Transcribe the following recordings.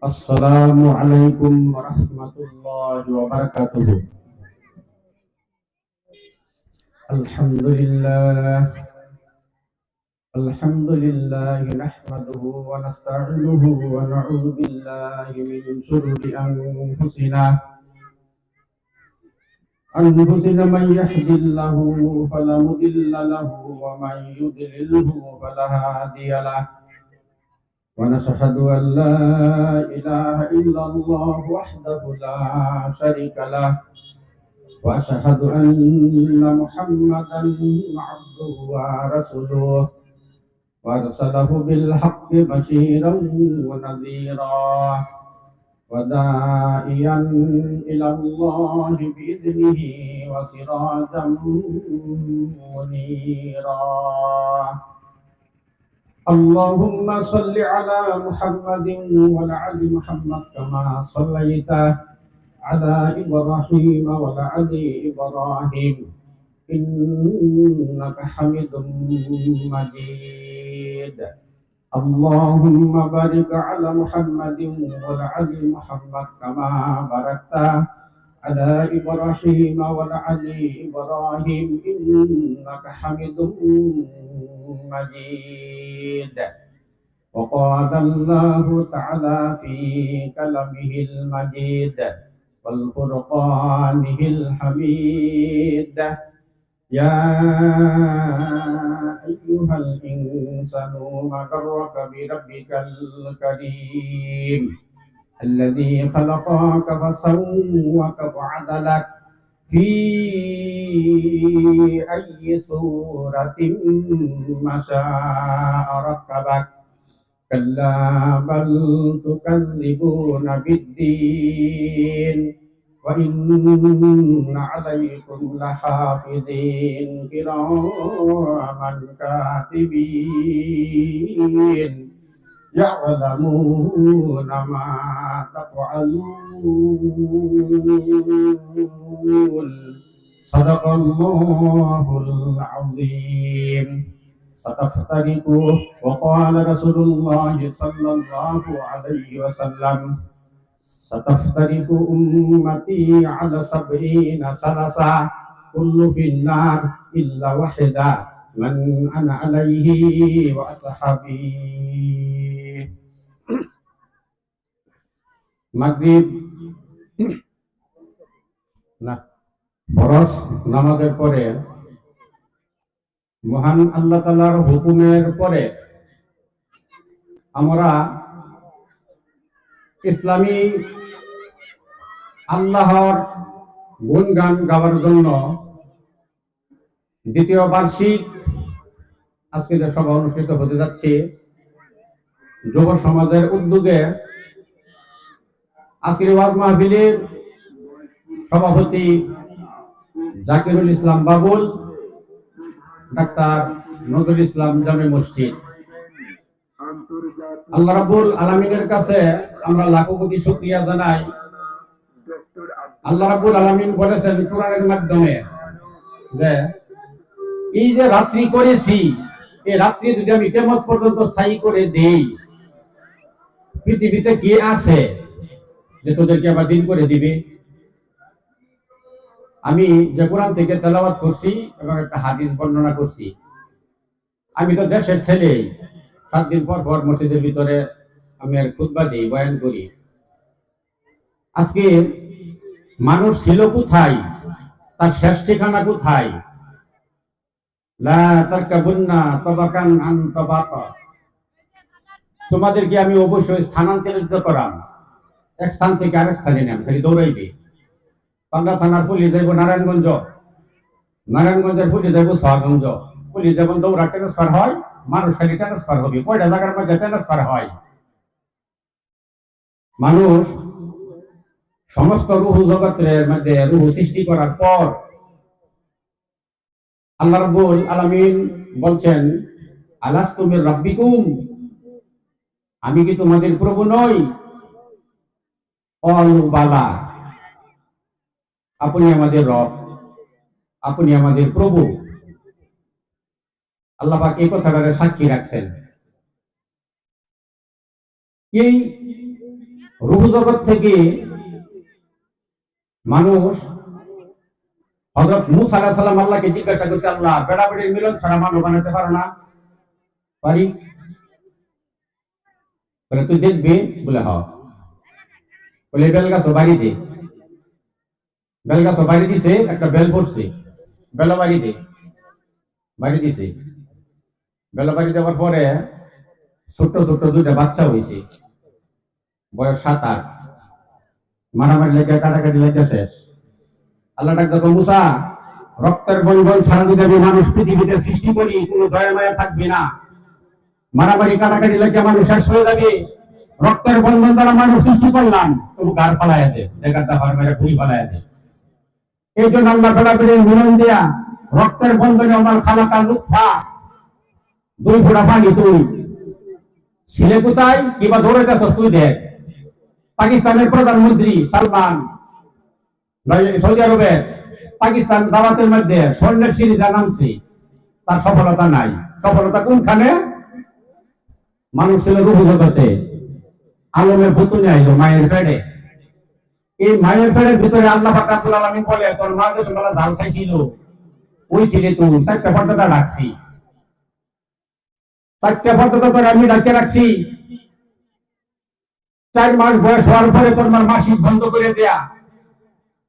السلام عليكم ورحمة الله وبركاته. الحمد لله الحمد لله نحمده ونستعينه ونعوذ بالله من شرور أنفسنا من يهد الله فلا مضل له ومن يضلله فلا هادي له، ونشهد أن لا إله إلا الله وحده لا شريك له، وأشهد أن محمدا عبده ورسوله، وأرسله بالحق بشيرا ونذيرا وداعيا إلى الله بإذنه وسراجا منيرا. اللهم صل على محمد وعلى آل محمد كما صليت على إبراهيم وعلى آل إبراهيم إنك حميد مجيد. اللهم بارك على محمد وعلى آل محمد كما باركت على إبراهيم وعلى آل إبراهيم إنك حميد مجيد. وقال الله تعالى في كلامه المجيد والفرقانه الحميد: يا أيها الإنسان ما غرك بربك الكريم الذي خلقك فسواك فعدلك في أي صورة ما شاء ركبك. كلا بل تكذبون بالدين وإن عليكم لحافظين كراما كاتبين يعلمون ما تفعلون. صدق الله العظيم. ستفترق وقال رسول الله صلى الله عليه وسلم: ستفترق أمتي على 70 سلسة كل في النار إلا واحدة من أنا عليه وأصحابي. মাগরিব না ফরজ নামাজের পরে মহান আল্লাহ তাআলার হুকুমের পরে আমরা ইসলামী আল্লাহর গুণগান গাওয়ার জন্য দ্বিতীয় বার্ষিক আজকে যে সভা অনুষ্ঠিত হতে যাচ্ছে, যুব সমাজের উদ্যোগে আজকের ওয়াজ মাহফিলের সভাপতি জাকিরুল ইসলাম বাবুল, ডাক্তার নজরুল ইসলাম জামে মসজিদ। আল্লাহ রাব্বুল আলামিনের কাছে আমরা লাখো কোটি শুকরিয়া জানাই। আল্লাহ রাব্বুল আলামিন বলেছেন কোরআনের মাধ্যমে যে এই যে রাত্রি করেছি, এই রাত্রি যদি আমি কিয়ামত পর্যন্ত স্থায়ী করে দেই, পৃথিবীতে কি আছে যে তোদেরকে আবার দিন করে দিবে? আমি যে কোরআন থেকে তেলাওয়াত করছি এবং একটা হাদিস বর্ণনা করছি। আমি তো দেশের ছেলে, 7 দিন পর পর মসজিদের ভিতরে আমি আর খুতবা দিই, বয়ান করি। আজকে মানুষ ছিল কোথায়, তার শেষ ঠিকানা কোথায়? লা তারকাবুন্না তাবাকান আন তাবাকা। তোমাদেরকে আমি অবশ্যই স্থানান্তরিত করাম, এক স্থান থেকে আরেক স্থানে নাম, খালি দৌড়াইবে। পান্ডা থানার পুলিশ যাইব নারায়ণগঞ্জ, নারায়ণগঞ্জের পুলিশ যাইব সোহাগঞ্জ। পুলিশ যেমন দৌড়া ট্রান্সফার হয়, মানুষ খালি ট্রান্সফার হবে। কয়টা জায়গার মধ্যে ট্রান্সফার হয়? মানুষ সমস্ত রূহ জগতের মধ্যে রূহ সৃষ্টি করার পর আল্লাহ রাব্বুল আলামিন বলছেন, আলাস্তু মির রাব্বিকুম, আমি কি তোমাদের প্রভু নই? ক্বালু বালা, আপনি আমাদের রব, আপনি আমাদের প্রভু। আল্লাহ পাক এই কথাটাকে সাক্ষী রাখছেন। এই রূহ জগৎ থেকে মানুষ হযরত মূসা আলাইহিস সালাম আল্লাহকে জিজ্ঞাসা করছে, আল্লাহ বেড়াবেড়ির মিলন ছাড়া মানব বানাতে পারো না? পারি। বলে তুই দেখবি? বলে হ্যাঁ। বলে বেল গাছ বাড়ি দে। বেল গাছ বাড়ি দিছে, একটা বেল পড়ছে, বেলা বাড়ি দে। বাড়ি দিছে, বেলা বাড়ি দেওয়ার পরে ছোট্ট ছোট্ট দুইটা বাচ্চা হয়েছে, বয়স 7-8। মারামারি লেগে কাটাকাটি লেগে শেষ। আল্লাহ ডাক দেখো, মুসা রক্তের বন্ধন ছাড়া যদি আমি মানুষ পৃথিবীতে সৃষ্টি করি, কোনো দয়া মায়া থাকবে না। মারামারি কাটাকাটি লেগে মানুষ শেষ হয়ে যাবে। রক্তের বন্ধন দ্বারা মানুষ সৃষ্টি করলাম, তবু গার ফালাইয়া দে, দেখার দাফার মেরে ভুড়ি ফালাইয়া দে। এই জন্য আল্লাহ বেড়াবেড়ির মিলন দেয়া রক্তের বন্ধনে আমার খালাকা লুৎফা, 2 ফোঁটা পানি তুই ছিলে কোথায় কিবা ধরে গেছস তুই দেখ। পাকিস্তানের প্রধানমন্ত্রী সালমান সৌদি আরবে পাকিস্তান দাওয়াতের মধ্যে স্বর্ণের সিঁড়িটা নামছে, তার সফলতা নাই। সফলতা কোনখানে? মানুষ ছিল রূহ জগতে, আলমে পুতুনে আইলো মায়ের পেটে। এই মায়ের পেটের ভিতরে আল্লাহ পাক রব্বুল আলামিন বলে, তোর মা যে সকালে জাল খাইছিল ওই ছিলে তুই। 4টা পর্দা রাখছি, 4টা পর্দা তোর আমি ডাকে রাখছি। 4 মাস বয়স হওয়ার পরে তোর মার মাসিক বন্ধ করে দেয়া,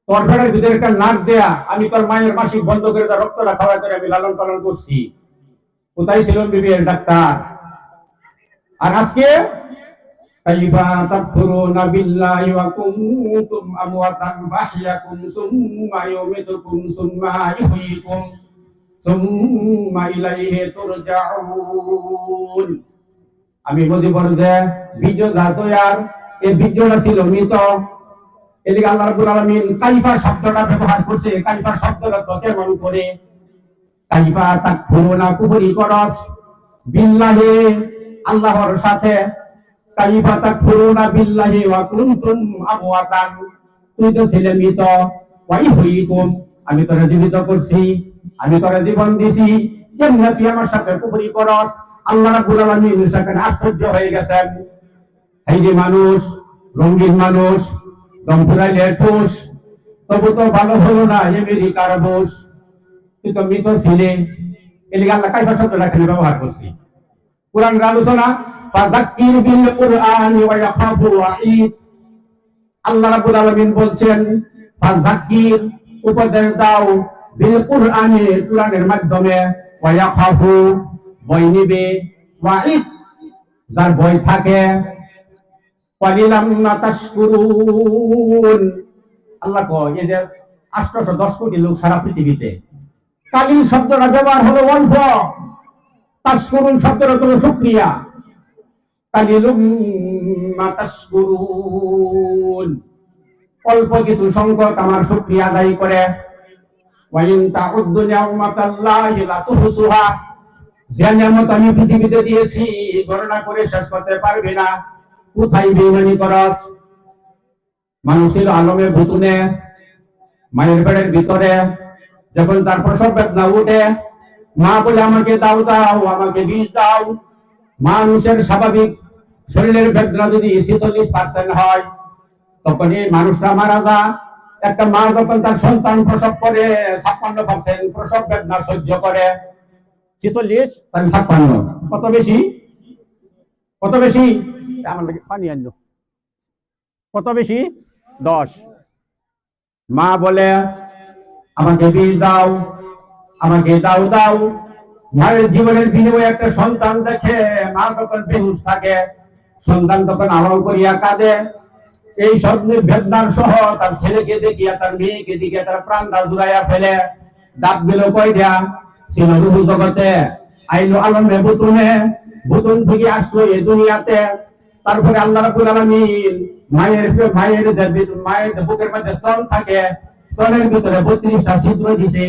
তোর পেটের ভিতরে একটা নাক দেয়া, আমি তোর মায়ের মাসিক বন্ধ করে দেওয়া, রক্তটা খাওয়া করে আমি লালন পালন করছি। কোথায় ছিল বিবিএর ডাক্তার? আর আজকে কাইফা তাকফুরুনা বিল্লাহি ওয়া কুনতুম আমওয়াতান ফাহইয়াকুম সুম্মা ইউমিতুকুম সুম্মা ইহয়িকুম সুম্মা ইলাইহি তুরজাউন। আমি বলি বড় যে বীজ ধাতয়ার এই বীজটা ছিল মৃত। এদিকে আল্লাহ রাব্বুল আলামিন কাইফা শব্দটা ব্যবহার করছে। কাইফা শব্দটা তো কেমন করে? কাইফা তাকফুরুনা কুফরি করস বিল্লাহি আল্লাহর সাথে, কাইফা তাকফুরুনা বিল্লাহি ওয়া কুনতুম আমওয়াতান, তুই তো ছিলে মৃত, ওয়া ইহয়িকুম আমি তোরে জীবিত করছি, আমি তোরে জীবন দিছি, কেমনে তুই আমার সাথে কুফরি করস? আল্লাহ রাব্বুল আলামিন সেখানে আশ্চর্য হয়ে গেছেন। এই যে মানুষ, রঙিন মানুষ, দম ফুরাইলে ঠুস, তবু তো ভালো হলো না আমেরিকার বোস, তুই তো মৃত ছিলে। এদিকে আল্লাহ কাইফা শব্দটা এখানে ব্যবহার করছি। কোরআনের আলোচনা, ফাযাক্কির বিল কুরআনি ওয়া ইয়াখাফু ওয়াঈদ। আল্লাহ রাব্বুল আলামিন বলছেন ফাযাক্কির উপদেশ দাও, বিল কুরআনি কুরআনের মাধ্যমে, ওয়া ইয়াখাফু ভয় নিবে, ওয়াঈদ যার ভয় থাকে, ওয়ালিলাম মা তাশকুরুন। আল্লাহ কয় এই যে 810 কোটি লোক সারা পৃথিবীতে, কালিল শব্দটা ব্যবহার হলো অল্প, তাশকুরুন শব্দটা হলো শুকরিয়া। কালিলুম মা তাশকুরুন, অল্প কিছু সংখ্যক আমার শুকরিয়া আদায় করে। ওয়া ইন তাউদ্দু নি'মাতাল্লাহি লা তুহসুহা, যে নিয়ামত আমি পৃথিবীতে দিয়েছি গণনা করে শেষ করতে পারবে না। কোথায় বেঈমানি করস? মানুষ ছিল আলমে বুতুনে, মায়ের পেটের ভিতরে, যখন তার প্রসব বেদনা উঠে, মা বলে আমাকে দাও দাও, আমাকে বীজ দাও। মানুষের স্বাভাবিক শরীরের বেদনা যদি 46% হয়, তখন এই মানুষটা মারা যায়। একটা মা যখন তার সন্তান প্রসব করে 56% প্রসব বেদনা সহ্য করে। 46 তাহলে 56, কত বেশি? কত বেশি? আমার লাগে পানি আনলো। কত বেশি? 10। মা বলে আমাকে বীজ দাও, আমাকে দাও দাও। মায়ের জীবনের বিনিময়ে একটা সন্তান দেখে মা তখন বেহুশ থাকে, সন্তান তখন আওয়াজ করিয়া কাঁদে। এই স্বপ্নের বেদনার সহ তার ছেলেকে দেখিয়া, তার মেয়েকে দেখিয়া তার প্রাণটা জুড়াইয়া ফেলে। দাঁত গেল কয়টা? ছিল রূহ জগতে, আইলো আলমে বুতুনে, বুতুন থেকে আসলো এই দুনিয়াতে। তারপরে আল্লাহ রাব্বুল আলামিন মায়ের বুকের মধ্যে স্তন থাকে, স্তনের ভিতরে 32টা ছিদ্র দিছে।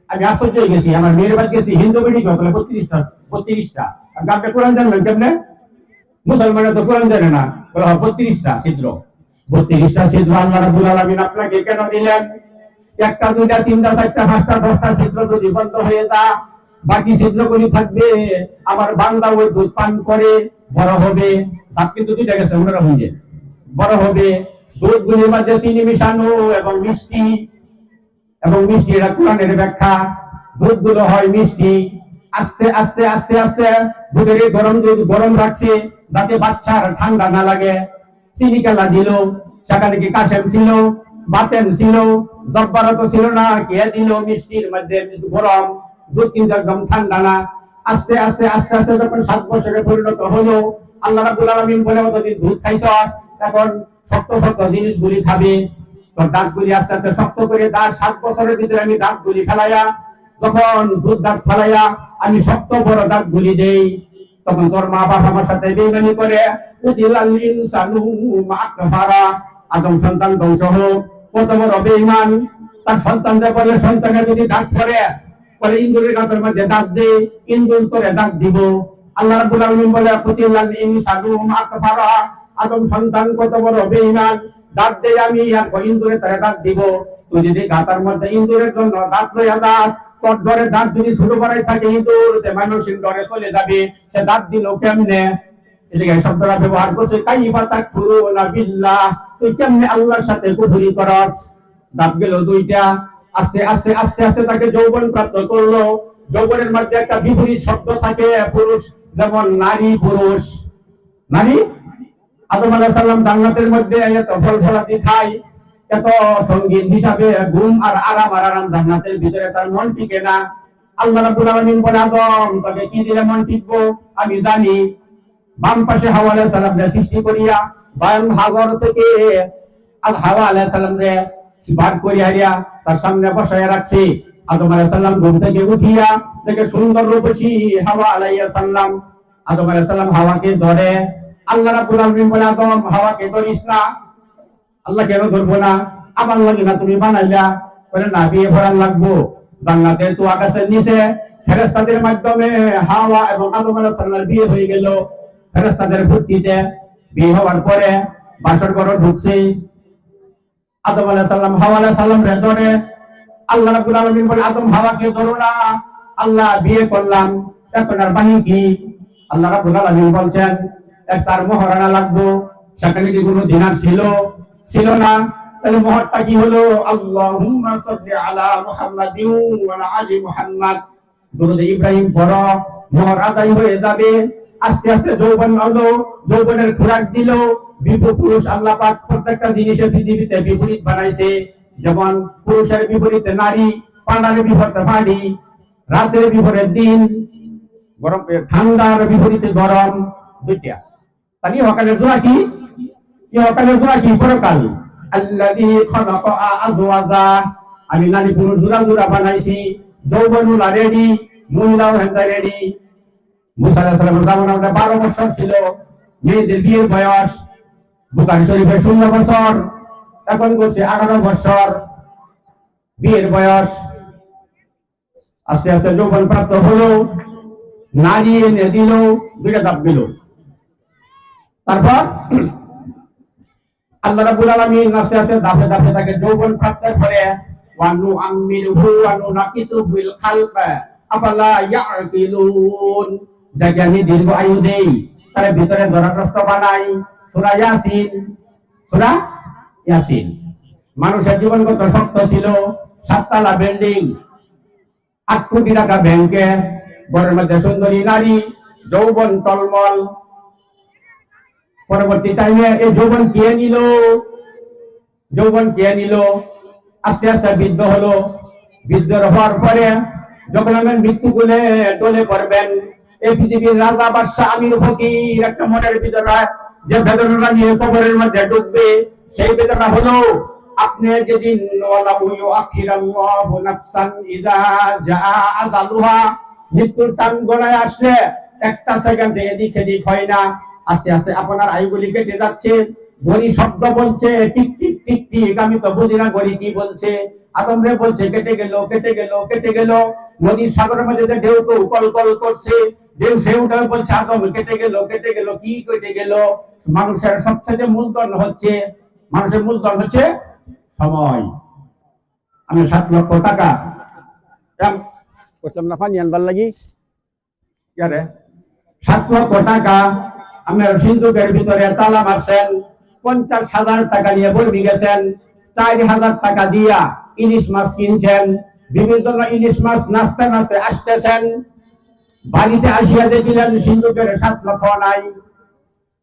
আমি আশ্চর্য হয়ে গেছি, আমার মেয়ের বাড়ি গেছি, হিন্দু মেডিকেল বলে 32টা। আর আপনি কোরআন জানবেন কেমনে? মুসলমানরা তো কোরআন জানে না, বলে 32টা ছিদ্র। 32টা ছিদ্র আল্লাহ রাব্বুল আলামিন আপনাকে কেন দিলেন? 1টা 2টা 3টা 4টা 5টা 10টা ছিদ্র যদি বন্ধ হয়ে যায়, বাকি ছিদ্রগুলি থাকবে। আমার বান্দা ওই দুধ পান করে বড় হবে। তার কিন্তু 2টা গেছে, ওনারা বুঝে বড় হবে। দুধগুলির মধ্যে চিনি মিশানো এবং মিষ্টি, এটা কোরআনের ব্যাখ্যা। দুধগুলো হয় মিষ্টি। আস্তে আস্তে আস্তে আস্তে দুধের গরম দুধ গরম রাখছে যাতে বাচ্চার ঠান্ডা না লাগে। চিনি কেলা দিল, সেখানে কি কাশেম ছিল, বাতেন ছিল, জব্বারত ছিল না, কে দিল মিষ্টির মধ্যে গরম দুধ, কিন্তু একদম ঠান্ডা না। আস্তে আস্তে আস্তে আস্তে যখন 7 বছরে পরিণত হলো, আল্লাহ রাব্বুল আলামিন বলে, অতদিন দুধ খাইছস, এখন শক্ত শক্ত জিনিসগুলি খাবে। তোর দাঁতগুলি আস্তে আস্তে শক্ত করে দাঁত, 7 বছরের ভিতরে আমি দাঁতগুলি ফেলাইয়া, যখন দুধ দাঁত ফেলাইয়া আমি শক্ত বড় দাঁতগুলি দেই, তখন তোর মা বাবা আমার সাথে বেইমানি করে। উদিলাল ইনসানু মা কাফারা, আদম সন্তান ধ্বংস হোক। কত বড় বেঈমান, তার সন্তানদের বলে, সন্তানের যদি দাঁত পড়ে বলে ইন্দুরের দাঁতের মধ্যে দাঁত দে, ইন্দুর তোরে দাঁত দিব। আল্লাহ রাব্বুল আলামিন বলে, উদিলাল ইনসানু মা কাফারা, আদম সন্তান কত বড় বেঈমান, দাঁত দেই আমি আর ইন্দুরে তারে দাঁত দিব। তুই যদি গাতার মধ্যে ইন্দুরের জন্য দাঁত লইয়া দাস, তোর ডরে দাঁত যদি ছোট বড়াই থাকে, ইন্দুর মানসিক ডরে চলে যাবে, সে দাঁত দিল কেমনে? এদিকে শব্দটা ব্যবহার করছে, কাইফা তাকফুরুনা বিল্লাহ, তুই কেমনে আল্লাহর সাথে কুফরি করস। দাঁত গেল 2টা। আস্তে আস্তে আস্তে আস্তে তাকে যৌবন প্রাপ্ত করলো। যৌবনের মধ্যে একটা বিপরীত শব্দ থাকে, পুরুষ যেমন নারী, পুরুষ নারী। আদম আলাইহিস সালাম জান্নাতের মধ্যে এত ফল ফলাদি খায়, এত সঙ্গীত হিসাবে ঘুম আর আরাম জান্নাতের ভিতরে তার মন টিকে না। আল্লাহ রাব্বুল আলামিন বলে, আদম তবে কি দিলে মন টিকবো আমি জানি। বাম পাশে হাওয়া আলাইহিস সালামকে সৃষ্টি করিয়া বায়ন সাগর থেকে আর হাওয়া আলাইহিস সালামকে বার করিয়া তার সামনে বসায় রাখছি। আদম আলাইহিস সালাম ঘুম থেকে উঠিয়া দেখে সুন্দর রূপসী হাওয়া আলাইহিস সালাম। আদম আলাইহিস সালাম হাওয়াকে ধরে। আল্লাহ রাব্বুল আলামিন বলে, আদম হাওয়াকে ধরিস না। আল্লাহ কেন ধরবো না? আমার লাগে না তুমি বানাইলা? বলে, না, বিয়ে করার লাগবো। জান্নাতের তো আকাশের নিচে ফেরেশতাদের মাধ্যমে হাওয়া এবং আদম আলাইহিস সালামের বিয়ে হয়ে গেল। ফেরেশতাদের ভর্তিতে বিয়ে হওয়ার পরে বাসর ঘরে ঢুকছে। আদম আলাইহিস সালাম হাওয়া আলাইহিস সালাম রে ধরে। আল্লাহ রাব্বুল আলামিন বলে, আদম হাওয়াকে ধরো না, আল্লাহ বিয়ে করলাম, এখন আর বাহি কি? আল্লাহ রাব্বুল আলামিন বলছেন, তার মহারানা লাগবো। সেখানে কি কোনো দিনার ছিল না? তাহলে মহরটা কি হলো? আল্লাহুম্মা সাল্লি আলা মুহাম্মাদিন ওয়া আলা আলি মুহাম্মাদ। দরুদ ইব্রাহিম পড়ো, মহর আদায় হয়ে যাবে। আস্তে আস্তে যৌবন হলো, যৌবনের খোরাক দিল। পুরুষ আল্লাহ পাক প্রত্যেকটা জিনিসের পৃথিবীতে বিপরীত বানাইছে। যেমন পুরুষের বিপরীতে নারী, পান্ডার বিপরীতে পানি, রাতের বিপরীতে দিন, গরম ঠান্ডার বিপরীতে গরম, 2টা। তানি হকালের জোড়া কি? ইহকালের জোড়া কি? পরকাল। আল্লাযী খালাকা আযওয়াজা, আমি নারী পুরুষ জোড়া বানাইছি। যৌবনুল রেডি, মহিলাও হেন্দা রেডি। মুসা আলাইহিস সালামের জামানায় 12 বছর ছিল মেয়েদের বিয়ের বয়স। বুখারী শরীফে 16 বছর, এখন করছে 18 বছর বিয়ের বয়স। আস্তে আস্তে যৌবন প্রাপ্ত হলো, নারী এনে দিল, 2টা দাব দিল। তারপর আল্লাহ রাব্বুল আলামিন আস্তে আস্তে দাফে দাফে তাকে যৌবন প্রাপ্তের পরে ওয়ানু আমিলহু ওয়ানু নাকিসু বিল খালক আফালা ইয়াকিলুন, যাকে আমি দীর্ঘ আয়ু দেই, তার ভিতরে জড়গ্রস্ত বানাই। সূরা ইয়াসিন। মানুষের জীবন কত শক্ত ছিল, 7 তলা বিল্ডিং, 8 কোটি টাকা ব্যাংকে, ঘরের মধ্যে সুন্দরী নারী, যৌবন টলমল। পরবর্তী টাইমে এই যৌবন কে নিল? আস্তে আস্তে বৃদ্ধ হলো। বৃদ্ধ হওয়ার পরে যখন আমার মৃত্যু কোলে ডলে পড়বেন, এই পৃথিবীর রাজা বাদশা আমির ফকির একটা মনের ভিতরে যে বেদনা নিয়ে কবরের মধ্যে ঢুকবে, সেই বেদনা হলো আপনি যেদিন মৃত্যুর টান গড়ায় আসলে একটা সেকেন্ড এদিক এদিক হয় না। আস্তে আস্তে আপনার আয়ুগুলি কেটে যাচ্ছে। ঘড়ি শব্দ বলছে টিক টিক টিক টিক, আমি তো বুঝি না ঘড়ি কি বলছে। আদম রে বলছে কেটে গেল। নদীর সাগরের মধ্যে ঢেউ তো কল কল করছে, ঢেউ সে উঠে বলছে আদম কেটে গেল। কি কেটে গেল? মানুষের সবচেয়ে মূলধন হচ্ছে সময়। আমি 7 লক্ষ টাকা করলাম না পানি আনবার লাগি, 7 লক্ষ টাকা আমার সিন্ধুকের ভিতরে তালা মারছেন। 50,000 টাকা নিয়ে বলবি গেছেন, 4,000 টাকা দিয়া ইলিশ মাছ কিনছেন, বিভিন্ন ইলিশ মাছ নাচতে নাচতে আসতেছেন, বাড়িতে আসিয়া দেখিলেন সিন্ধুকের 7 লক্ষ নাই,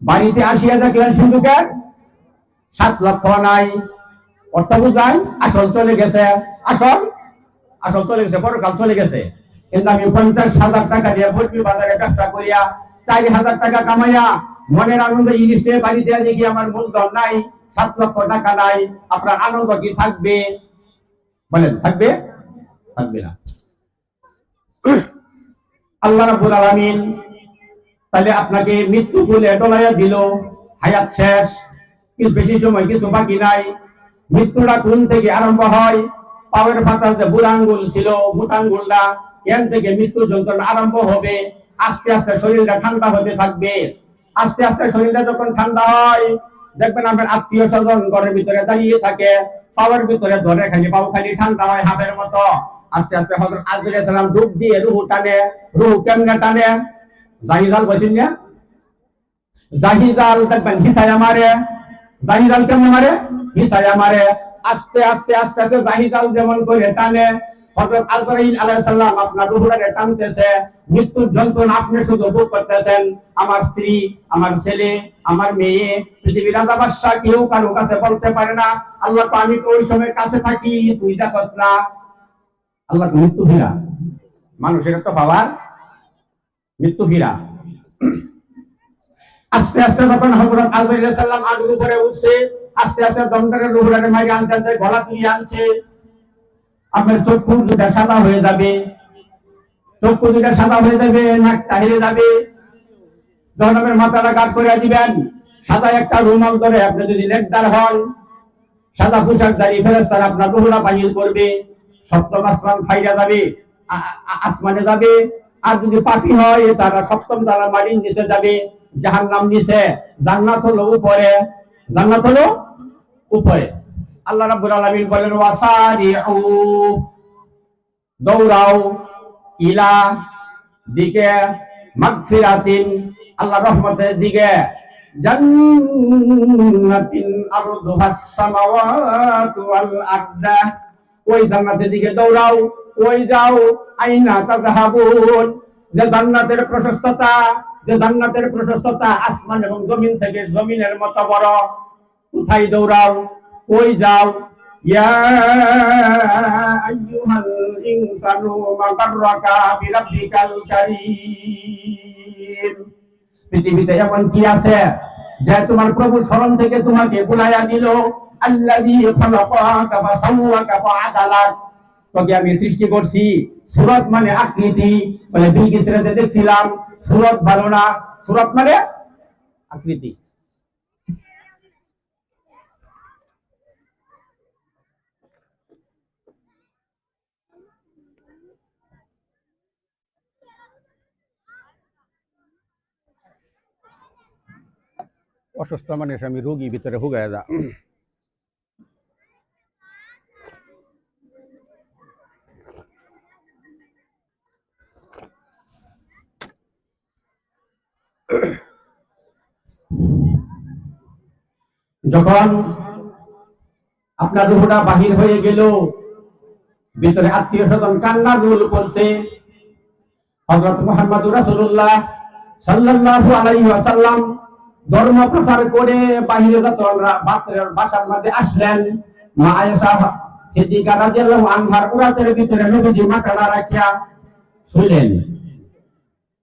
বাড়িতে আসিয়া দেখলেন সিন্ধুকের 7 লক্ষ নাই, অর্থ বুঝাই আসল চলে গেছে, আসল আসল চলে গেছে, পরকাল চলে গেছে। কিন্তু আমি 50,000 টাকা দিয়ে বরফি বাজারে ব্যবসা করিয়া 4,000 টাকা কামাইয়া মনের আনন্দে ইলিশ নিয়ে বাড়িতে দেখি আমার মূলধন নাই, 7 লক্ষ টাকা নাই, আপনার আনন্দ কি থাকবে? বলেন থাকবে? থাকবে না। আল্লাহ রাব্বুল আলামিন তাহলে আপনাকে মৃত্যু বলে ডলাইয়া দিল, হায়াত শেষ, কিছু বেশি সময় কিছু বাকি নাই। মৃত্যুটা কোন থেকে আরম্ভ হয়? পাওয়ের পাতাতে বুড়া আঙ্গুল ছিল, মোটা আঙ্গুলটা, এখান থেকে মৃত্যু যন্ত্রণা আরম্ভ হবে। আস্তে আস্তে শরীরটা ঠান্ডা হতে থাকবে। আস্তে আস্তে শরীরটা যখন ঠান্ডা হয়, দেখবেন আপনার আত্মীয় স্বজন ঘরের ভিতরে দাঁড়িয়ে থাকে, পাওয়ার ভিতরে ধরে খালি পাও খালি ঠান্ডা হয় হাফের মতো। আস্তে আস্তে হযরত আজরাইল আলাইহিস সালাম ডুব দিয়ে রূহ টানে। রূহ কেমনে টানে? জাহিজাল বসেন না, জাহিজাল দেখবেন হিসায়া মারে। জাহিজাল কেমনে মারে? হিসায়া মারে। আস্তে আস্তে আস্তে আস্তে জাহিজাল যেমন করে টানে, হযরত আজরাইল আলাইহিস সালাম আপনার রূহটাকে টানতেছে। মৃত্যুর যন্ত্রণা আপনি শুধু ভোগ করতেছেন। আমার স্ত্রী, আমার ছেলে, আমার মেয়ে, পৃথিবীর রাজা বাদশা কেউ কারো কাছে বলতে পারে না আল্লাহ তো আমি তো ওই সময় কাছে থাকি, তুই দেখস না। আল্লাহ মৃত্যু হীরা, মানুষের তো পাওয়ার মৃত্যু হীরা। আস্তে আস্তে যখন হযরত আজরাইল আলাইহিস সালাম আগুন উপরে উঠছে, আস্তে আস্তে দমটারে রূহটারে মারি আনতে আনতে গলা তুলে আনছে। আপনার চক্ষু দুটা সাদা হয়ে যাবে, চক্ষু দুটা সাদা হয়ে যাবে, নাকটা হেরে যাবে। যখন আপনার মাথাটা গাঢ় করে দিবেন, সাদা একটা রুমাল ধরে আপনি যদি নেকদার হন, সাদা পোশাকধারী ফেরেশতারা আপনার রূহটা বাহির করবে, সপ্তম আসমান ফাইরা যাবে, আসমানে যাবে। আর যদি পাপী হয় তারা সপ্তম তারা মাটির নিচে যাবে, জাহান্নাম নিচে, জান্নাত হলো উপরে, জান্নাত হলো উপরে। আল্লাহ রাব্বুল আলামিন বলেন ওয়াসারিউ, দৌড়াও, ইলা দিকে, মাগফিরাতিন আল্লাহ রহমতের দিকে, জান্নাতিন আরদুহাস সামাওয়াতু ওয়াল আরদ, ওই জান্নাতের দিকে দৌড়াও, ওই যাও। আইনা তাযহাবুন, যে জান্নাতের প্রশস্ততা, যে জান্নাতের প্রশস্ততা আসমান এবং জমিন থেকে জমিনের মতো বড়, কোথায় দৌড়াও, কই যাও? ইয়া আইয়ুহাল ইনসানু মা গাররাকা বিরাব্বিকাল কারীম, পৃথিবীতে এমন কি আছে যে তোমার প্রভু স্মরণ থেকে তোমাকে বুলাইয়া দিল? আল্লাযী খালাকাকা ফাসাওয়াকা ফাআদালাক, তোকে আমি সৃষ্টি করছি। সূরত মানে আকৃতি, বলে বিলকিসের দেখছিলাম সূরত ভালো না, সূরত মানে আকৃতি। অসুস্থ মানুষ আমি রোগী ভিতরে হুগায় যা। যখন আপনার রূহটা বাহির হয়ে গেল, ভিতরে আত্মীয় স্বজন কান্না রোল করছে। হযরত মুহাম্মদুর রাসূলুল্লাহ সাল্লাল্লাহু আলাইহি ওয়াসাল্লাম ধর্ম প্রচার করে বাহিরে যখন বাসার মধ্যে আসলেন, মা আয়েশা সিদ্দিকা রাদিয়াল্লাহু আনহার উরাতের ভিতরে নবীজি মাথাটা রাখিয়া শুলেন।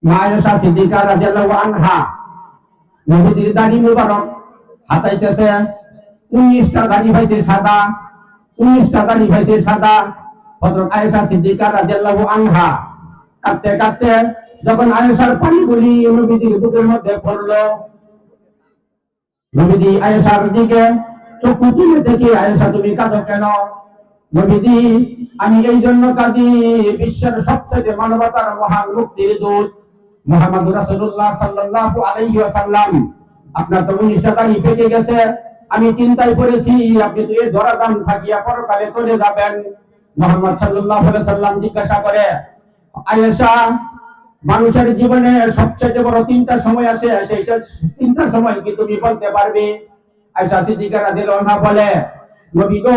মা আয়েশা সিদ্দিকা রাদিয়াল্লাহু আনহা নবীজির দাড়ি মুবারক হাতাইতেছে। 19টা দাড়ি ভাইছে সাদা, 19টা দাড়ি ভাইছে সাদা। হযরত আয়েশা সিদ্দিকা রাদিয়াল্লাহু আনহা কাঁদতে কাঁদতে যখন আয়েশার পানিগুলি নবীজির বুকের মধ্যে পড়লো, নবীজি আয়েশার দিকে চক্ষু তুলে দেখে, আয়েশা তুমি কাঁদো কেন? নবীজি আমি এই জন্য কাঁদি, বিশ্বের সবচেয়ে মানবতার মহান মুক্তির দূত মুহাম্মদুর রাসূলুল্লাহ সাল্লাল্লাহু আলাইহি ওয়াসাল্লাম আপনার তো 19টা দাড়ি পেকে গেছে, আমি চিন্তায় পড়েছি আপনি তো এই ধরাধাম থাকিয়া পরকালে চলে যাবেন। মুহাম্মদ সাল্লাল্লাহু আলাইহি ওয়াসাল্লাম জিজ্ঞাসা করে, আয়েশা মানুষের জীবনে সবচেয়ে বড় 3টা সময় আছে, সেই 3টা সময় কি তুমি বলতে পারবে? আয়েশা সিদ্দিকা রাদিয়াল্লাহু আনহা বলে, নবী গো,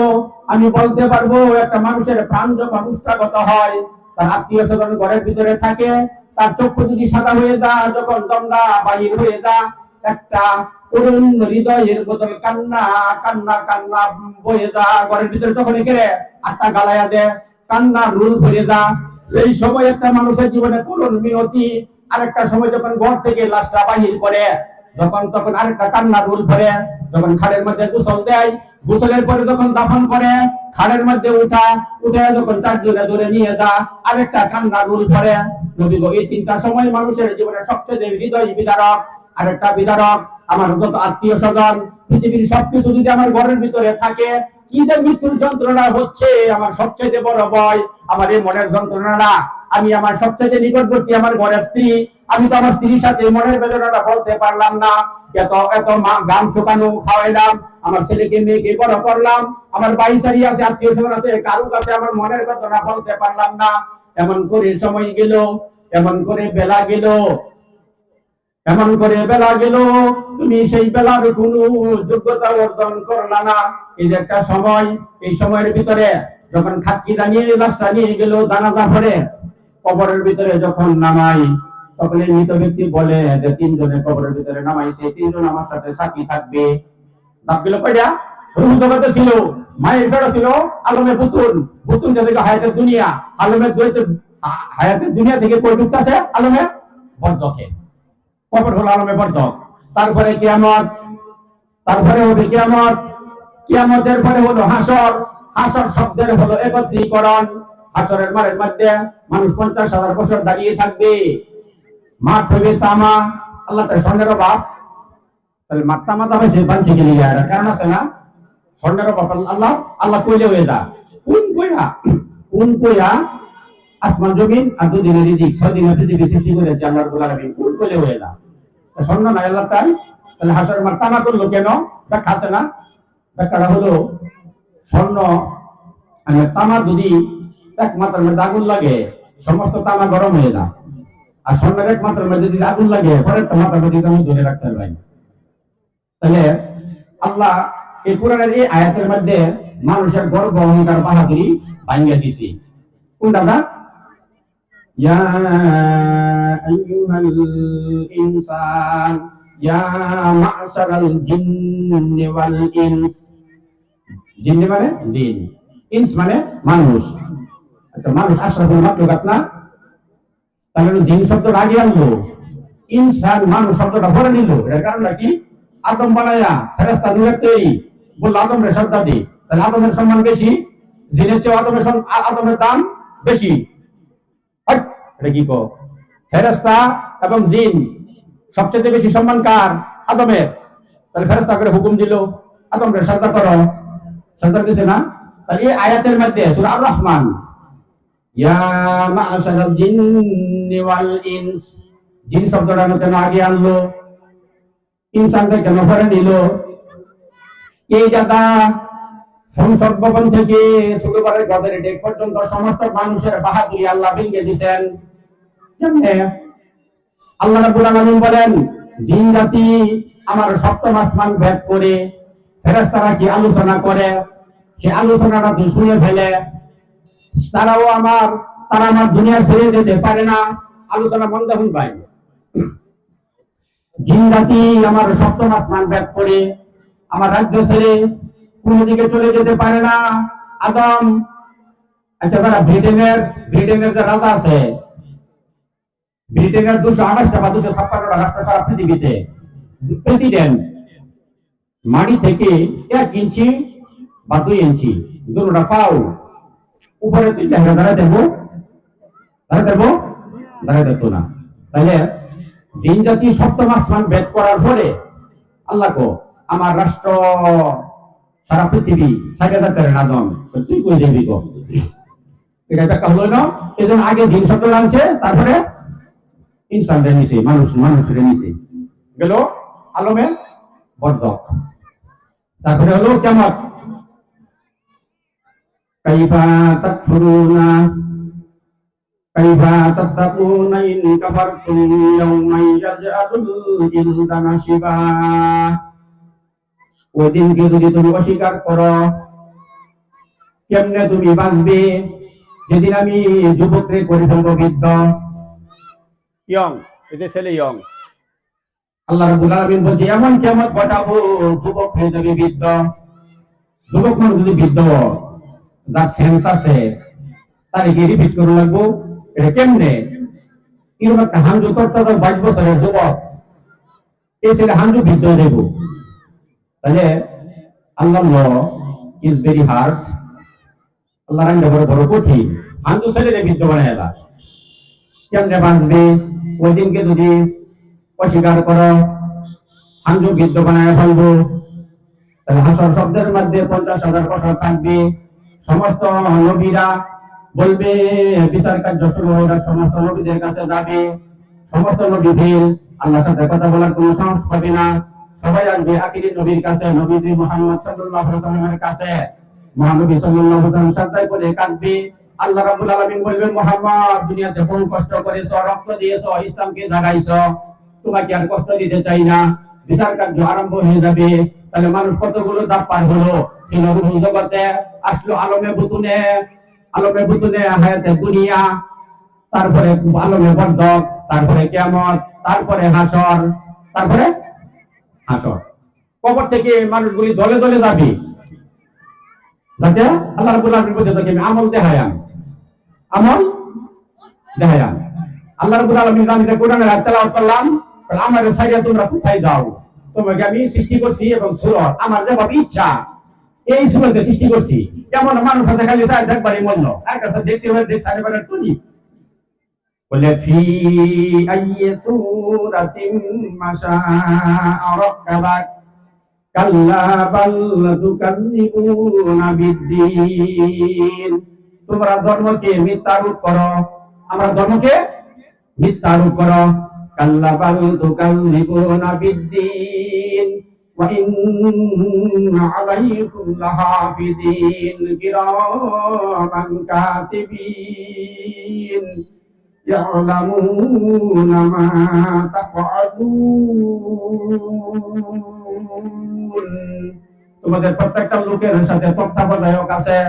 আমি বলতে পারবো একটা মানুষের প্রাণ যখন উষ্ঠাগত হয়, তার আত্মীয় স্বজন ঘরের ভিতরে থাকে, তার চক্ষু যদি সাদা হয়ে যায়, যখন দমটা বাহির হয়ে যায়, একটা করুণ হৃদয়ের বদল কান্না কান্না কান্না বয়ে যায় ঘরের ভিতরে, তখন একেরে আটটা গালাইয়া দেয়, কান্না রুল ভরে যায়। এই সময় একটা মানুষের জীবনে করুণ মিনতি, আরেকটা সময় যখন ঘর থেকে লাশটা বাহির করে, তখন আরেকটা কান্না রুল ভরে, যখন খাড়ের মধ্যে গোসল দেয়, গোসলের পরে যখন দাফন করে, খাড়ের মধ্যে উঠে যখন চারজনে ধরে নিয়ে যা, আরেকটা কান্না রুল ভরে। নবী গো, এই তিনটা সময় মানুষের জীবনে সবচেয়ে হৃদয় বিদারক। আরেকটা বিদারক, আমার যত আত্মীয় স্বজন, পৃথিবীর সবকিছু যদি আমার ঘরের ভিতরে থাকে, কি যে মৃত্যুর যন্ত্রণা হচ্ছে, আমার সবচেয়ে বড় ভয় আমার এই মনের যন্ত্রণাটা। আমি আমার সবচেয়ে নিকটবর্তী আমার ঘরের স্ত্রী, আমি তো আমার স্ত্রীর সাথে মনের বেদনাটা বলতে পারলাম না। এত এত গান শুকানো খাওয়াইলাম, আমার ছেলেকে মেয়েকে বড় করলাম, আমার বাইসারি আছে, আত্মীয় স্বজন আছে, কারো কাছে আমার মনের বেদনা বলতে পারলাম না। এমন করে সময় গেল, এমন করে বেলা গেল, এমন করে বেলা গেল, তুমি সেই বেলার কোন যোগ্যতা অর্জন করলা না। এই যে একটা সময়, এই সময়ের ভিতরে যখন খাটকি দাঁড়িয়ে লাশটা নিয়ে গেল জানাজা পড়ে, কবরের ভিতরে যখন নামাই, তখন এই মৃত ব্যক্তি বলে যে তিনজনে কবরের ভিতরে নামাইছে, তিনজন আমার সাথে সাথী থাকবে। দাব গেল কয়টা? রুহ জগতে ছিল, মায়ের পেটে ছিল আলমে পুতুল, পুতুল থেকে হায়াতের দুনিয়া, আলমের হায়াতের দুনিয়া থেকে কই ঢুকতেছে আলমে বরজখে, কবর হলো আলমে বরজখ। তারপরে কিয়ামত, তারপরে হবে কিয়ামত, কিয়ামতের পরে হলো হাসর, হাসর শব্দের হলো একত্রীকরণ। হাসরের মাঠের মধ্যে মানুষ 50,000 বছর দাঁড়িয়ে থাকবে, মাঠ হবে তামা, আল্লাহ তার স্বর্ণের অভাব, তাহলে মাঠ তামা দামে সে বাঞ্চে গেলে কারণ আছে না, স্বর্ণের অভাব আল্লাহ আল্লাহ কইলে হয়ে যা, কোন কইয়া আসমান জমিন আর দুদিনের রিজিক 6 দিনের পৃথিবী সৃষ্টি করেছে আল্লাহ রাব্বুল আলামিন, কোন কইলে হয়ে যা, স্বর্ণ নাই আল্লাহ তাই, তাহলে হাসরের মাঠ তামা করলো কেন? ব্যাখ্যা আছে না, ব্যাখ্যাটা হলো স্বর্ণ মানে তামা যদি এক মাত্রার মধ্যে আগুন লাগে, সমস্ত তামা গরম হয়ে যায়, আর স্বর্ণের এক মাত্রার মধ্যে যদি আগুন লাগে, পরের মাথার মধ্যে আমি ধরে রাখতে পারবেন। তাহলে আল্লাহ এই কোরআনের এই আয়াতের মধ্যে মানুষের গর্ব অহংকার বাহাদুরি ভাঙিয়ে দিছি। কোন দাদা? ইয়া আইয়ুহাল ইনসান ইয়া মা'শারাল জিন্নি ওয়াল ইনস, জিন্নি মানে জিন, ইনস মানে মানুষ। আচ্ছা, মানুষ আশরাফুল মাখলুকাত না, তাহলে জিন শব্দটা আগে আনলো, ইনসান মানুষ শব্দটা পরে নিল। এর কারণটা কি? আদম বানায়া ফেরেশতা নূরের তৈরি, বলল আদমের শ্রদ্ধা দি, তাহলে আদমের সম্মান বেশি, জিনের চেয়ে আদমের দাম বেশি। এটা কি কো? ফেরেশতা এবং জিন সবচেয়ে বেশি সম্মান কার? আদমের। তাহলে ফেরেশতা করে হুকুম দিল আদমের শ্রদ্ধা করো, শ্রদ্ধা দিছে না? তাহলে এই আয়াতের মধ্যে সূরা আর রহমান, ইয়া মা'শারাল জিন্নি ওয়াল ইনস, জিন শব্দটা কেন আগে আনলো, ইনসানকে কেন পরে নিল? এই দাদা সংসদ ভবন থেকে শুরু করে গদের ডেক পর্যন্ত সমস্ত মানুষের বাহাদুরি আল্লাহ ভেঙে দিয়েছেন। কেমনে? আল্লাহ রাব্বুল আলামিন বলেন, জিন জাতি আমার সপ্তম আসমান ভেদ করে ফেরেশতারা কি আলোচনা করে, সে আলোচনাটা তুই শুনে ফেলে, তারা আমার দুনিয়া ছেড়ে যেতে পারে না, আলোচনা বন্ধ হন ভাই। জিন জাতি আমার সপ্তম আসমান ভেদ করে আমার রাজ্য ছেড়ে কোন দিকে চলে যেতে পারে না। আদম, আচ্ছা তারা ব্রিটেনের যে রাজা আছে, ব্রিটেনের 228টা বা 256টা রাষ্ট্র সারা পৃথিবীতে, প্রেসিডেন্ট মাটি থেকে 1 ইঞ্চি বা 2 ইঞ্চি দুটোটা পাও উপরে তুললে দাঁড়ায় দেবো, দাঁড়ায় দেখতো না। তাহলে জিন জাতি সপ্তম আসমান ভেদ করার পরে আল্লাহ কো আমার রাষ্ট্র সারা পৃথিবী সাইডে থাকতে আদম, তুই কই যাবি গো? এটা একটা হলো না, এই জন্য আগে জিন শব্দ আনছে, তারপরে ইনসান রে নিছে, মানুষ রে নিছে, গেল আলমে বরজখ। তারপরে হলো কিয়ামত, কাইফা তাকফুরুনা কাইফা তাত্তাকুনা ইন কাফারতুম ইয়াওমান ইয়াজআলুল ইলদানা শিবা ওই দিনকে যদি তুমি অস্বীকার করো, কেমনে তুমি বাঁচবে? যেদিন আমি যুবকরে করে ফেলবো বৃদ্ধ। ইয়ং, এটা ছেলে ইয়ং। আল্লাহ রাব্বুল আলামিন বলছে এমন কিয়ামত ঘটাবো যুবক হয়ে যাবে বৃদ্ধ। যুবক মানুষ যদি বৃদ্ধ, যার সেন্স আছে, তারে কি রিপিট করে লাগবো? এটা কেমনে? এরকম একটা হাঞ্জু তত্ত্ব 22 বছরের যুবক, এই ছেলে হাঞ্জু বৃদ্ধ হয়ে যাবো। তাহলে আল্লাহ ল ইজ ভেরি হার্ড। আল্লাহ রান্না বড় বড় কঠিন। হাঞ্জু ছেলেরে বৃদ্ধ বানায় এলা। কেমনে বাঁচবে? ওই দিনকে যদি অস্বীকার করো, হাঞ্জু বৃদ্ধ বানায় ফেলবো। তাহলে হাসর শব্দের মধ্যে 50,000 বছর থাকবে। সমস্ত নবীরা বলবে, বিচার কার্য শুরু হয়ে সমস্ত নবীদের কাছে যাবে। সমস্ত নবীদের আল্লাহর সাথে কথা বলার কোনো সাহস পাবে না। সবাই আসবে আখিরি নবীর কাছে, নবী মুহাম্মদ সাল্লাল্লাহু আলাইহি ওয়াসাল্লামের কাছে। মহানবী সাল্লাল্লাহু আলাইহি ওয়াসাল্লাম সাজদায় পড়ে কাঁদবে। আল্লাহ রাব্বুল আলামিন বলবেন, মুহাম্মদ দুনিয়াতে বহু কষ্ট করেছো, রক্ত দিয়েছো, ইসলামকে জাগাইছো, তোমাকে আর কষ্ট দিতে চাই না। বিচার কার্য আরম্ভ হয়ে যাবে। তাহলে মানুষ কতগুলো ধাপ পার হলো। ছিল রূহুল জগতে, আসলো আলমে বুতুনে, আলমে বুতুনে হায়াতে দুনিয়া, তারপরে আলমে বরজখ, তারপরে কিয়ামত, তারপরে হাসর, তারপরে হাসর। কবর থেকে মানুষগুলি দলে দলে যাবে, যাতে আল্লাহ রাব্বুল আলামিন বলতে থাকে আমি আমল দেখায়াম, আমল দেখায়াম। আল্লাহ রাব্বুল আলামিন আমি যে কোরআনের আয়াত তেলাওয়াত করলাম, আমার সাইয়া তোমরা কোথায় যাও? তোমাকে আমি সৃষ্টি করছি এবং সূরত আমার যেভাবে ইচ্ছা এই সূরতে সৃষ্টি করছি। যেমন মানুষ আছে খালি চাই দেখবারই মূল্য, আর কাছে দেখছি হয়ে দেখ সাড়ে বারের তুলি বলে ফি আইয়ি সূরাতিন মাশা রাক্কাবাক কাল্লা বাল তুকাল্লিবুনা বিদ্দিন। তোমরা ধর্মকে মিথ্যারূপ করো, আমরা ধর্মকে মিথ্যারূপ করো। কাল্লা বাল তুকাল্লিবুনা বিদ্দিন ওয়া ইন্না আলাইকুম লাহাফিযিন কিরামান কাতিবিন ইয়ালামুনা মা তাফআলুন। তোমাদের প্রত্যেকটা লোকের সাথে তত্ত্বাবধায়ক আছে।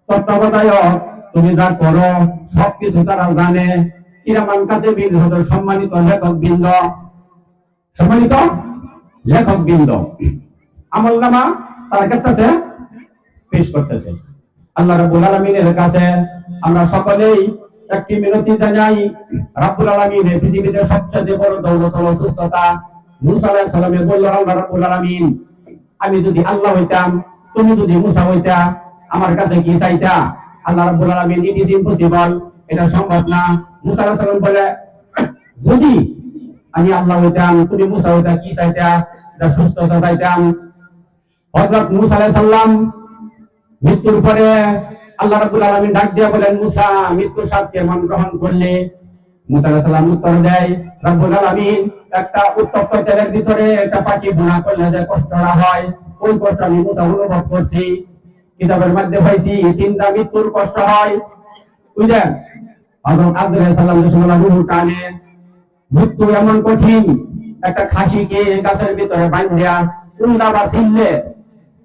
তত্ত্বাবধায়ক তুমি যা করো সবকিছু তারা জানে। কিরামান কাতিবিন হলো সম্মানিত লেখক বৃন্দ, সম্মানিত লেখক বৃন্দ। আমলনামা তার কাছে পেশ করতেছে। আল্লাহ রাব্বুল আলামিনের কাছে আমরা সকলেই একটি মিনতি জানাই। রাব্বুল আলামিন এই পৃথিবীতে সবচেয়ে বড় দৌলত হলো সুস্থতা। মুসা আলাইহিস সালামে বলল, আল্লাহ রাব্বুল আলামিন আমি যদি আল্লাহ হইতাম, তুমি যদি মুসা হইতা, আমার কাছে কি চাইতা? আল্লাহ রাব্বুল আলামিন ইট ইজ ইম্পসিবল, এটা সম্ভব না। মুসা আলাইহিস সালাম বলে, যদি আমি আল্লাহ হইতাম, তুমি মুসা হইতা, কি চাইতা? সুস্থতা চাইতাম। হযরত মুসা আলাইহিস সালাম মৃত্যুর পরে আল্লাহ রাব্বুল আলামিন ডাক দিয়া বলেন, মুসা মৃত্যুর স্বাদ কেমন গ্রহণ করলে? মুসা আলাইহিস সালাম উত্তর দেয়, রাব্বুল আলামিন একটা উত্তপ্ত তেলের ভিতরে একটা পাখি ভুনা করলে যে কষ্টটা হয়, ওই কষ্ট আমি মুসা অনুভব করছি। কিতাবের মধ্যে পাইছি তিনটা মৃত্যুর কষ্ট হয়। বুঝলেন? হযরত আদম আলাইহিস সালাম যখন রূহ টানে, মৃত্যু এমন কঠিন, একটা খাসিকে গাছের ভিতরে বাঁধিয়া উল্লা বা ছিললে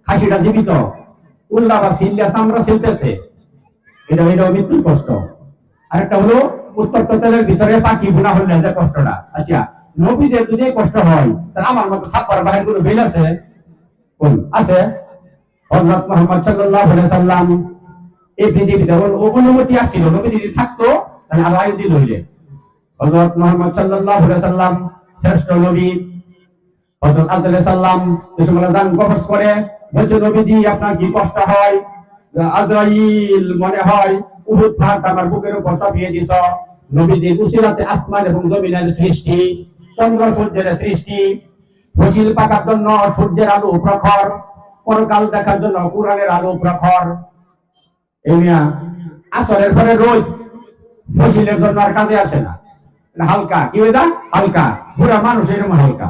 খাসিটা জীবিত, উল্লা বা ছিললে চামড়া ছিলতেছে, এটাও মৃত্যুর কষ্ট। আরেকটা হলো উত্তপ্ত তেলের ভিতরে পাখি ভুনা হলে যে কষ্টটা। আচ্ছা, নবীদের যদি কষ্ট হয়, তাহলে আমার মতো ছাপ্পার বাহির কোনো বেল আছে? কোন আছে? হযরত মুহাম্মদ সাল্লাল্লাহু আলাইহি সাল্লাম এই পৃথিবীতে অনুমতি আসছিল, নবী যদি থাকতো তাহলে আর আয়ু দিল হইলে। হযরত মুহাম্মদ সাল্লাল্লাহু আলাইহি সাল্লাম শ্রেষ্ঠ নবী। হযরত আদম আলাইহিস সালাম যখন দান কবজ করে বলছে, নবীজি আপনার কি কষ্ট হয়? আজরাইল মনে হয় উহুদ পাহাড় আমার বুকের উপর চাপিয়ে দিছ। নবীজি উসিলাতে আসমান এবং জমিনের সৃষ্টি, চন্দ্র সূর্যের সৃষ্টি, ফসিল পাকার জন্য সূর্যের আলো প্রখর, পরকাল দেখার জন্য কুরআনের আলো প্রখর। এই মিয়া আসরের পরে রোদ ফসিলের জন্য আর কাজে আসে না, হালকা কি হয়ে যায়, হালকা। পুরা মানুষ এরকম হালকা।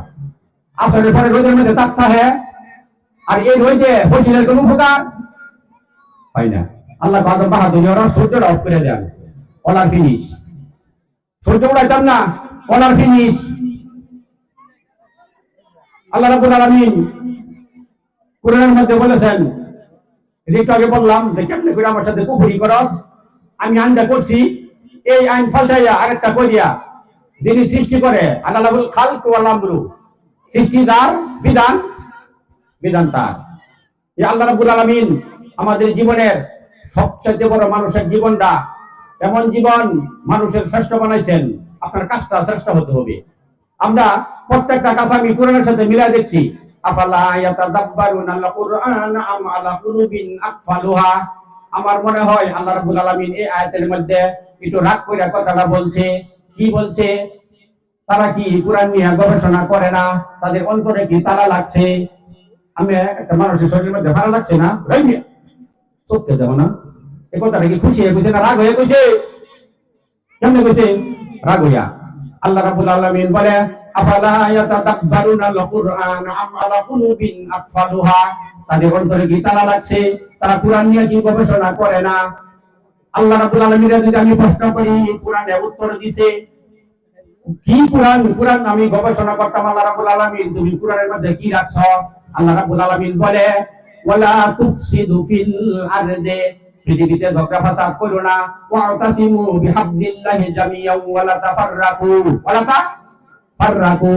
আসরের পরে রোদের মধ্যে তাপ থাকে, আর এই রোদে ফসিলের কোনো উপকার হয় না। আল্লাহ বাদম বাহাদুর ওরা সূর্যটা অফ করে দেন, অলার ফিনিশ। সূর্য উড়াইতাম না, অলার ফিনিশ। আল্লাহ রাব্বুল আলামিন কোরআনের মধ্যে বলেছেন, যেটা আগে বললাম যে কেমনে করে আমার সাথে কুফরি করস, আমি আইনটা করছি, এই আইন ফাল্টাইয়া আরেকটা করিয়া যিনি সৃষ্টি করে আলালাহুল খালক ওয়াল আমরু, সৃষ্টি তার, বিধান বিধান তার। এই আল্লাহ রাব্বুল আলামিন আমাদের জীবনের সবচেয়ে বড় মানুষের জীবনটা এমন জীবন মানুষের শ্রেষ্ঠ বানাইছেন, আপনার কাজটা শ্রেষ্ঠ হতে হবে। আমরা প্রত্যেকটা কাজ আমি কোরআনের সাথে মিলাই দেখছি। আফালা ইয়াতাদাব্বারুনাল কুরআন আম আলা কুলুবিন আকফালুহা। আমার মনে হয় আল্লাহ রাব্বুল আলামিন এই আয়াতের মধ্যে একটু রাগ করে কথাটা বলছে। কি বলছে? তারা কি কোরআন নিয়ে গবেষণা করে না? তাদের অন্তরে কি তালা লাগছে? আমি একটা মানুষের শরীরের মধ্যে ভালো লাগছে না, চোখকে দেবো না, এ কথাটা কি খুশি হয়ে কইছে না রাগ হয়ে কইছে? কেমনে কইছে? রাগ হইয়া। আল্লাহ রাব্বুল আলামিন বলে আফালা ইয়াতাদাব্বারুনাল কুরআন আম আলা কুলুবিন আকফালুহা। তাদের অন্তরে কি তালা লাগছে? তারা কোরআন নিয়ে কি গবেষণা করে না? আল্লাহ রাব্বুল আলামিনের যদি আমি প্রশ্ন করি, কোরআনে উত্তর দিছে কি? কোরআন কোরআন আমি গবেষণা করতাম, আল্লাহ রাব্বুল আলামিন তুমি কোরআনের মধ্যে কি রাখছো? আল্লাহ রাব্বুল আলামিন বলে ওয়ালা তুফসিদু ফিল আরদি, পৃথিবীতে ঝগড়া ফাসাদ করো না, ওয়াতাসিমু বিহাবলিল্লাহি জামিআন ওয়ালা তাফাররাকু ওয়ালা তাফাররাকু।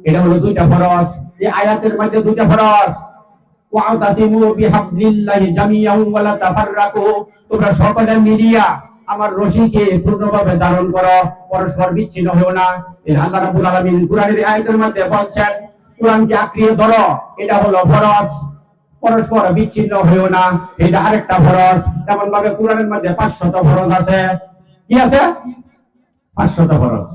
এটা হলো দুইটা ফরজ, এই আয়াতের মধ্যে দুইটা ফরজ। ওয়াতাসিমু বিহাবলিল্লাহি জামিআন ওয়ালা তাফাররাকু, তোমরা সকলে মিলিয়া আমার রশিকে পূর্ণভাবে ধারণ করো, পরস্পর বিচ্ছিন্ন হও না। এই আল্লাহ রাব্বুল আলামিন কোরআনের আয়াতের মধ্যে বলছেন কোরআনকে আঁকড়িয়ে ধরো, এটা হলো ফরজ। পরস্পর বিচ্ছিন্ন হইও না, এটা আরেকটা ফরজ। এমন ভাবে কোরআনের মধ্যে 500 ফরজ আছে। কি আছে? 500 ফরজ।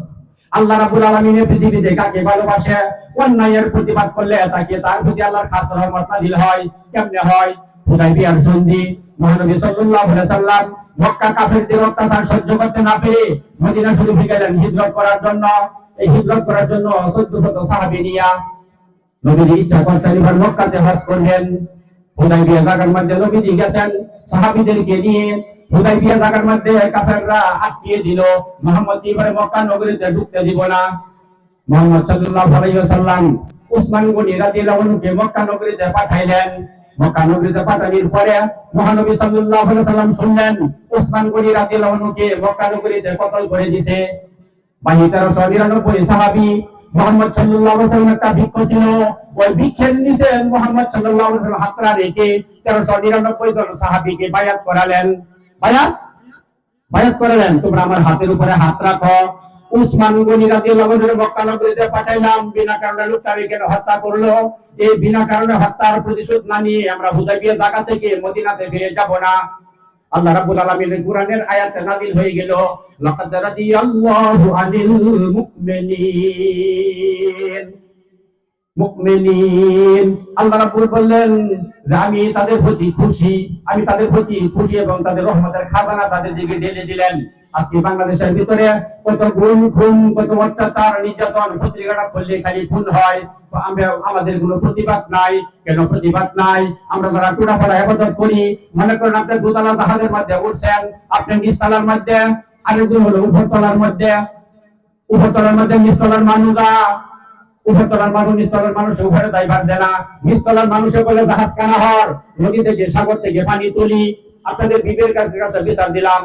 আল্লাহ রাব্বুল আলামিন পৃথিবীতে কাকে ভালোবাসে? অন্যায়ের প্রতিবাদ করলে তাকে তার প্রতি আল্লাহর খাস রহমত নাযিল হয়। কেমনে হয়? হুদায়বিয়ার সন্ধি, মহানবী সাল্লাল্লাহু আলাইহি সাল্লাম মক্কা কাফেরদের অত্যাচার সহ্য করতে না পেরে মদিনা শরীফে গেলেন হিজরত করার জন্য। এই হিজরত করার জন্য 1400 সাহাবী নিয়া নবীজি ইচ্ছা করছেন এবার মক্কাতে হজ করবেন। হুদায়বিয়া জায়গার মধ্যে নবীজি গেছেন সাহাবীদেরকে নিয়ে। হুদায়বিয়া জায়গার মধ্যে কাফেররা আটকিয়ে দিল, মুহাম্মদ এবারে মক্কা নগরীতে ঢুকতে দিব না। মুহাম্মদ সাল্লাল্লাহু আলাইহি ওয়াসাল্লাম উসমান গনি রাদিয়াল্লাহু আনহুকে মক্কা নগরীতে পাঠাইলেন। মক্কা নগরীতে পাঠানোর পরে মহানবী সাল্লাল্লাহু আলাইহি ওয়াসাল্লাম শুনলেন উসমান গনি রাদিয়াল্লাহু আনহুকে মক্কা নগরীতে কতল করে দিয়েছে। 1399 সাহাবী। মুহাম্মদ সাল্লাল্লাহু আলাইহি ওয়াসাল্লাম একটা বৃক্ষ ছিল, ওই বৃক্ষের নিচে মুহাম্মদ সাল্লাল্লাহু আলাইহি ওয়াসাল্লাম হাতরা রেখে 1399 জন সাহাবীকে বায়াত করালেন। বায়াত করালেন, তোমরা আমার হাতের উপরে হাত রাখো। উসমান গনি রাদিয়াল্লাহু আনহু মক্কা নগরীতে পাঠাইলাম, বিনা কারণে লোকটাকে কেন হত্যা করলো? এই বিনা কারণে হত্যার প্রতিশোধ না নিয়ে আমরা হুদায়বিয়া জায়গা থেকে মদিনাতে ফিরে যাব না। আল্লাহ রাব্বুল আলামিনের কোরআনের আয়াত নাযিল হয়ে গেল, লাকাদ রাদিয়াল্লাহু আনিল মুমিনিন। আল্লাহ রাব্বুল বললেন যে আমি তাদের প্রতি খুশি, আমি তাদের প্রতি খুশি এবং তাদের রহমতের খাজানা তাদের দিকে ঢেলে দিলেন। আজকে বাংলাদেশের ভিতরে কত গুম খুন, কত অত্যাচার, নির্যাতন, পত্রিকাটা খুললে খালি খুন হয়। আমরা আমাদের কোনো প্রতিবাদ নাই। কেন প্রতিবাদ নাই? আমরা যারা টুটাফাটা ইবাদত করি, মনে করেন আপনি দোতলা জাহাজের মধ্যে উঠছেন, আপনি নিচতলার মধ্যে, আরেকজন হলো উপরতলার মধ্যে, উপরতলার মধ্যে নিচতলার মানুষ উপরতলার মানুষ নিচতলার মানুষ উপরে যাইবার দেয় না। নিচতলার মানুষে বলে জাহাজ কানা হর, নদী থেকে সাগর থেকে পানি তুলি। আপনাদের বিবের কাছে বিচার দিলাম,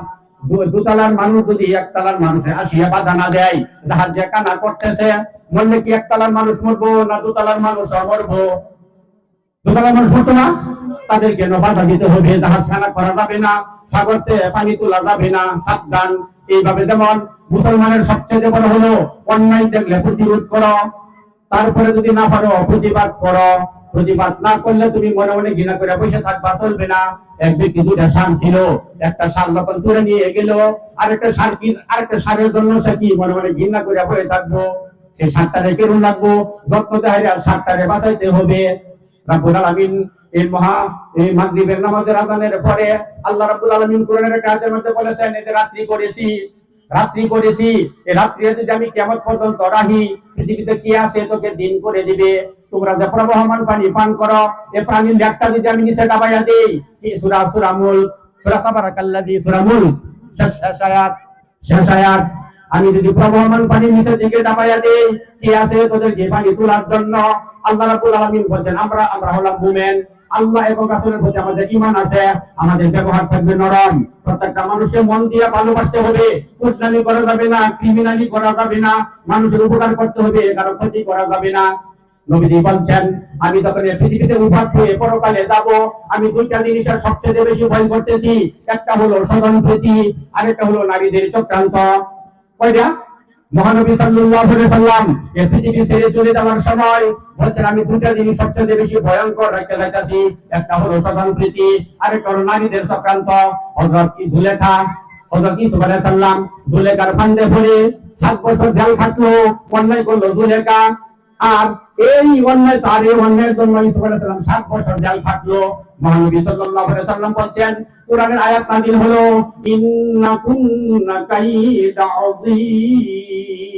দুতলার মানুষ যদি একতলার মানুষে আসিয়া বাধা না দেয়, জাহাজ যে কানা করতেছে, মরলে কি একতলার মানুষ মরবো না দুতলার মানুষ মরবো? দুতলার মানুষ মরতো না? তাদের কেন বাধা দিতে হবে? জাহাজ খানা করা যাবে না, সাগরতে পানি তোলা যাবে না, সাবধান। এইভাবে যেমন মুসলমানের সবচেয়ে বড় হলো অন্যায় দেখলে প্রতিরোধ করো, তারপরে যদি না পারো প্রতিবাদ করো। প্রতিবাদ না করলে তুমি মনে মনে ঘৃণা করে বসে থাকবা, চলবে না। এক ব্যক্তি দুইটা ষাঁড় ছিল, একটা ষাঁড় যখন চুরে নিয়ে গেল, আরেকটা ষাঁড়ের জন্য সে কি মনে মনে ঘৃণা করে বসে থাকবো? সেই ষাঁড়টারে কেরুন লাগবো, যত্ন দেয় ষাঁড়টারে বাঁচাইতে হবে। রাব্বুল আলামিন এই মাগরিবের নামাজের আযানের পরে আল্লাহ রাব্বুল আলামিন কোরআনের একটা আয়াতের মধ্যে বলেছেন এই যে রাত্রি করেছি, এই রাত্রিতে যদি আমি কিয়ামত পর্যন্ত রাহি, পৃথিবীতে কি আছে তোকে দিন করে দিবে। তোমরা যে প্রবাহমান পানি পান করো, এই পানির লেকটা যদি আমি নিচে ডাবাইয়া দেই, কি সূরা মুলক, সূরা তাবারাকাল্লাযী, সূরা মুলক শেষ আয়াত, আমি যদি প্রবাহমান পানি নিচের দিকে ডাবাইয়া দেই, কি আছে তোদেরকে পানি তোলার জন্য? আল্লাহ রাব্বুল আলামিন বলেন আমরা হলাম মুমিন, আল্লাহ এবং রাসূলের প্রতি আমাদের ঈমান আছে, আমাদের ব্যবহার থাকবে নরম। প্রত্যেকটা মানুষকে মন দিয়ে ভালোবাসতে হবে, কুটনামি করা যাবে না, ক্রিমিনালি করা যাবে না, মানুষের উপকার করতে হবে, কারো ক্ষতি করা যাবে না। নবীজি বলছেন, আমি যখন এই পৃথিবীতে উপাত হয়ে পরকালে যাব, আমি দুইটা জিনিসের সবচেয়ে বেশি ভয় করতেছি। একটা হলো স্বজনপ্রীতি, আরেকটা হলো নারীদের চক্রান্ত। কয়টা? মহানবী সাল্লাল্লাহু আলাইহি সাল্লাম এই পৃথিবী ছেড়ে চলে যাওয়ার সময় বলছেন, আমি দুইটা জিনিস সবচেয়ে বেশি ভয়ঙ্কর রাখতে চাইতেছি। একটা হলো স্বজনপ্রীতি, আরেকটা হলো নারীদের চক্রান্ত। হযরত ইউসুফ আলাইহিস সালাম জুলেখার ফান্দে পড়ে 7 বছর জেল খাটলো, অন্যায় করলো জুলেখা। আর এই অন্যায়ের জন্য ইউসুফ আলাইহিস সালাম 7 বছর জেল খাটলো। মহানবী সাল্লাল্লাহু আলাইহি সাল্লাম বলছেন, কোরআনের আয়াত নাযিল হলো, ইন্না কুন্না কাইদা আযীম।